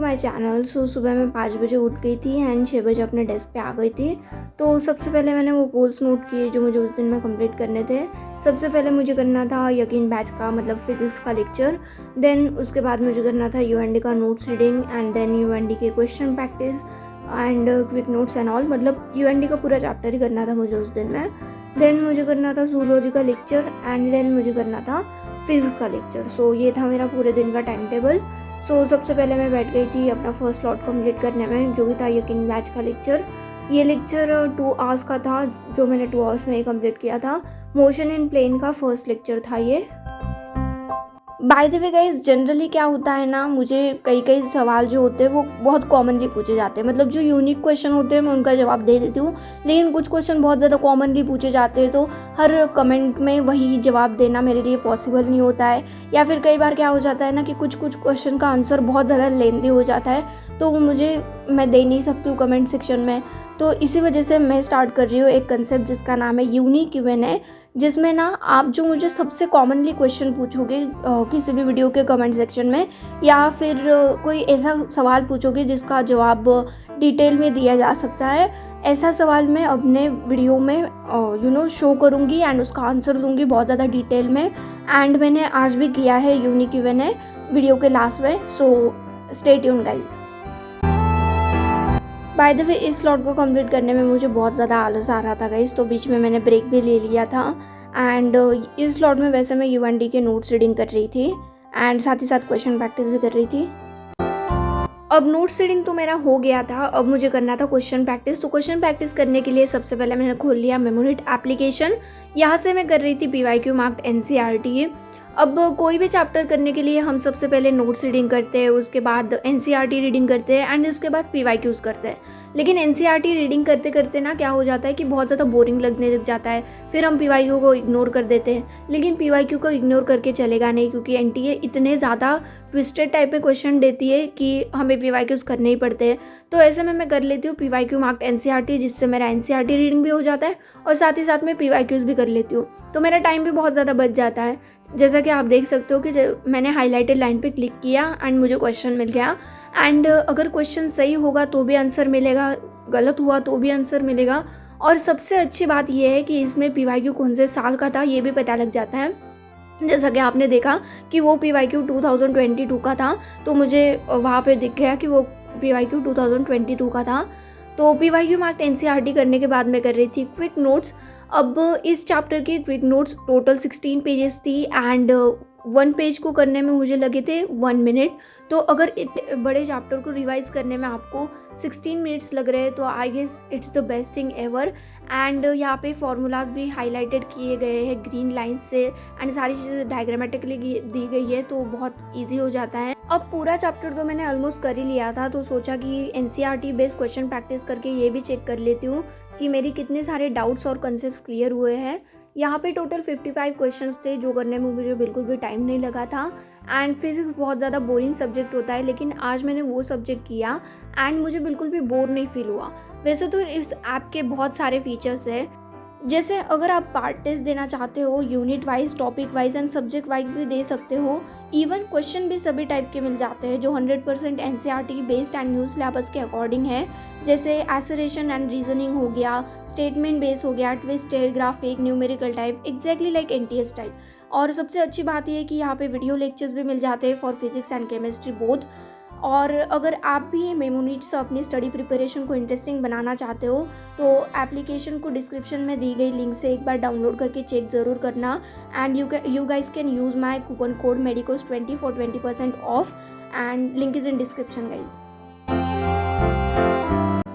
My channel. सुबह मैं 5 बजे उठ गई थी एंड 6 बजे अपने डेस्क पे आ गई थी। तो सबसे पहले मैंने वो गोल्स नोट किए जो मुझे उस दिन में कंप्लीट करने थे। सबसे पहले मुझे करना था यकीन बैच का मतलब फिज़िक्स का लेक्चर। देन उसके बाद मुझे करना था यूएनडी का नोट्स रीडिंग एंड देन यूएनडी के question practice and quick notes and all, मतलब यूएनडी का पूरा चैप्टर ही करना था मुझे उस दिन में। देन मुझे करना था जूलॉजी का लेक्चर एंड देन मुझे करना था फिज़िक्स का लेक्चर। सो ये था मेरा पूरे दिन का टाइम टेबल। सबसे पहले मैं बैठ गई थी अपना फर्स्ट स्लॉट कंप्लीट करने में, जो भी था यकीन बैच का लेक्चर। ये लेक्चर 2 आवर्स का था, जो मैंने 2 आवर्स में ही कंप्लीट किया था। मोशन इन प्लेन का फर्स्ट लेक्चर था ये। By the way guys, generally क्या होता है ना, मुझे कई सवाल जो होते हैं वो बहुत कॉमनली पूछे जाते हैं। मतलब जो यूनिक क्वेश्चन होते हैं मैं उनका जवाब दे देती हूँ, लेकिन कुछ क्वेश्चन बहुत ज़्यादा कॉमनली पूछे जाते हैं तो हर कमेंट में वही जवाब देना मेरे लिए पॉसिबल नहीं होता है। या फिर कई बार क्या हो जाता है ना कि कुछ क्वेश्चन का आंसर बहुत ज़्यादा लेंथी हो जाता है, तो मैं दे नहीं सकती हूँ कमेंट सेक्शन में। तो इसी वजह से मैं स्टार्ट कर रही हूँ एक कंसेप्ट जिसका नाम है यूनिक Q&A, जिसमें ना आप जो मुझे सबसे कॉमनली क्वेश्चन पूछोगे किसी भी वीडियो के कमेंट सेक्शन में, या फिर कोई ऐसा सवाल पूछोगे जिसका जवाब डिटेल में दिया जा सकता है, ऐसा सवाल मैं अपने वीडियो में शो करूँगी एंड उसका आंसर दूँगी बहुत ज़्यादा डिटेल में। एंड मैंने आज भी किया है यूनिक Q&A वीडियो के लास्ट में। So stay tuned guys. By the way, इस स्लॉट को कंप्लीट करने में मुझे बहुत ज़्यादा आलस आ रहा था गाइस, तो बीच में मैंने ब्रेक भी ले लिया था। एंड इस स्लॉट में वैसे मैं यूएनडी के नोट्स रीडिंग कर रही थी एंड साथ ही साथ क्वेश्चन प्रैक्टिस भी कर रही थी। अब नोट्स रीडिंग तो मेरा हो गया था, अब मुझे करना था क्वेश्चन प्रैक्टिस। तो क्वेश्चन प्रैक्टिस करने के लिए सबसे पहले मैंने खोल लिया मेमोरीट एप्लीकेशन। यहाँ से मैं कर रही थी PYQ मार्क्ड NCERT। अब कोई भी चैप्टर करने के लिए हम सबसे पहले नोट्स रीडिंग करते हैं, उसके बाद NCERT रीडिंग करते हैं एंड उसके बाद PYQs करते हैं। लेकिन NCERT रीडिंग करते करते ना क्या हो जाता है कि बहुत ज़्यादा बोरिंग लगने लग जाता है, फिर हम PYQ को इग्नोर कर देते हैं। लेकिन PYQ को इग्नोर करके चलेगा नहीं, क्योंकि NTA इतने ज़्यादा ट्विस्टेड टाइप में क्वेश्चन देती है कि हमें PYQs करने ही पड़ते हैं। तो ऐसे में मैं कर लेती हूँ PYQ मार्क्ड NCERT, जिससे मेरा NCERT रीडिंग भी हो जाता है और साथ ही साथ में PYQs भी कर लेती हूँ, तो मेरा टाइम भी बहुत ज़्यादा बच जाता है। जैसा कि आप देख सकते हो कि मैंने हाईलाइटेड लाइन पे क्लिक किया एंड मुझे क्वेश्चन मिल गया। एंड अगर क्वेश्चन सही होगा तो भी आंसर मिलेगा, गलत हुआ तो भी आंसर मिलेगा। और सबसे अच्छी बात यह है कि इसमें PYQ कौन से साल का था ये भी पता लग जाता है। जैसा कि आपने देखा कि वो PYQ 2022 का था, तो मुझे वहाँ पे दिख गया कि वो PYQ 2022 का था। तो PYQ मार्क्ड NCERT करने के बाद मैं कर रही थी क्विक नोट्स। अब इस चैप्टर की क्विक नोट्स टोटल 16 पेजेस थी एंड 1 पेज को करने में मुझे लगे थे 1 मिनट। तो अगर इतने बड़े चैप्टर को रिवाइज करने में आपको 16 मिनट्स लग रहे हैं तो I guess it's the best thing ever. And यहाँ पे फॉर्मूलाज भी हाईलाइटेड किए गए हैं ग्रीन लाइन से एंड सारी चीज़ें डायग्रामेटिकली दी गई है, तो बहुत ईजी हो जाता है। अब पूरा चैप्टर तो मैंने ऑलमोस्ट कर ही लिया था, तो सोचा कि NCERT बेस्ड क्वेश्चन प्रैक्टिस करके ये भी चेक कर लेती हूँ कि मेरी कितने सारे डाउट्स और कंसेप्ट क्लियर हुए हैं। यहाँ पे टोटल 55 क्वेश्चंस थे, जो करने में मुझे बिल्कुल भी टाइम नहीं लगा था। एंड फिज़िक्स बहुत ज़्यादा बोरिंग सब्जेक्ट होता है, लेकिन आज मैंने वो सब्जेक्ट किया एंड मुझे बिल्कुल भी बोर नहीं फील हुआ। वैसे तो इस ऐप के बहुत सारे फीचर्स हैं, जैसे अगर आप पार्ट टेस्ट देना चाहते हो, unit wise, topic wise and subject wise भी दे सकते हो। इवन क्वेश्चन भी सभी टाइप के मिल जाते हैं जो 100% NCERT based and new syllabus के अकॉर्डिंग है। जैसे एसरेशन एंड रीजनिंग हो गया, स्टेटमेंट बेस हो गया, twisted, graphic, numerical type, exactly like NTS type. और सबसे अच्छी बात यह है कि यहाँ पे वीडियो लेक्चर्स भी मिल जाते हैं for physics and chemistry both. और अगर आप भी मेमोनीट से अपनी स्टडी प्रिपरेशन को इंटरेस्टिंग बनाना चाहते हो तो एप्लीकेशन को डिस्क्रिप्शन में दी गई लिंक से एक बार डाउनलोड करके चेक ज़रूर करना। And you guys can use my coupon code MEDICOS20 for 20% off and link is in description guys.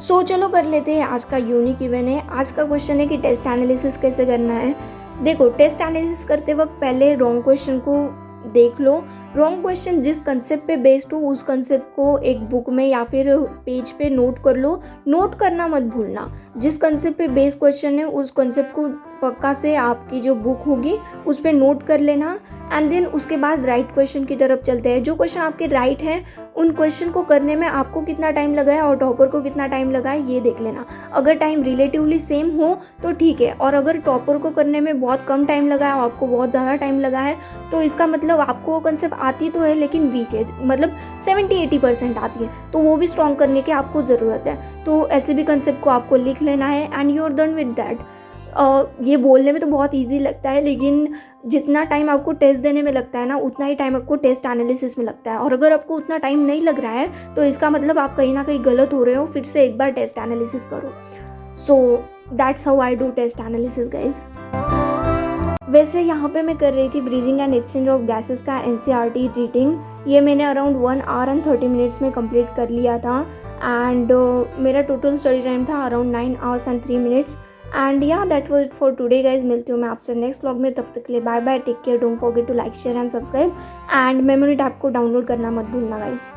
So चलो कर लेते हैं आज का यूनिक Q&A। आज का क्वेश्चन है कि टेस्ट एनालिसिस कैसे करना है। देखो, टेस्ट एनालिसिस करते वक्त पहले रॉन्ग क्वेश्चन को देख लो। रॉन्ग क्वेश्चन जिस कंसेप्ट पे बेस्ड हो उस कंसेप्ट को एक बुक में या फिर पेज पे नोट कर लो। नोट करना मत भूलना। जिस कंसेप्ट पे बेस्ड क्वेश्चन है उस कंसेप्ट को पक्का से आपकी जो बुक होगी उस पे नोट कर लेना एंड देन उसके बाद राइट क्वेश्चन की तरफ चलते हैं। जो क्वेश्चन आपके राइट हैं उन क्वेश्चन को करने में आपको कितना टाइम लगा है और टॉपर को कितना टाइम लगा है ये देख लेना। अगर टाइम रिलेटिवली सेम हो तो ठीक है, और अगर टॉपर को करने में बहुत कम टाइम लगा है और आपको बहुत ज़्यादा टाइम लगा है तो इसका मतलब आपको वो कंसेप्ट आती तो है लेकिन वीक है, मतलब 70-80% आती है, तो वो भी स्ट्रॉन्ग करने की आपको ज़रूरत है। तो ऐसे भी कंसेप्ट को आपको लिख लेना है and you are done with that. ये बोलने में तो बहुत इजी लगता है लेकिन जितना टाइम आपको टेस्ट देने में लगता है ना उतना ही टाइम आपको टेस्ट एनालिसिस में लगता है, और अगर आपको उतना टाइम नहीं लग रहा है तो इसका मतलब आप कहीं ना कहीं गलत हो रहे हो, फिर से एक बार टेस्ट एनालिसिस करो। So that's how I do test analysis guys. वैसे यहाँ पे मैं कर रही थी breathing and exchange of gases का NCERT रीडिंग। ये मैंने अराउंड 1 आवर एंड 30 मिनट्स में कंप्लीट कर लिया था एंड मेरा टोटल स्टडी टाइम था around 9 hours and 3 minutes. And yeah that was it for today guys. मिलती हूँ मैं आपसे नेक्स्ट व्लॉग में, तब तक के लिए bye bye, take care, don't forget to like share and subscribe and memory tab को डाउनलोड करना मत भूलना गाइज।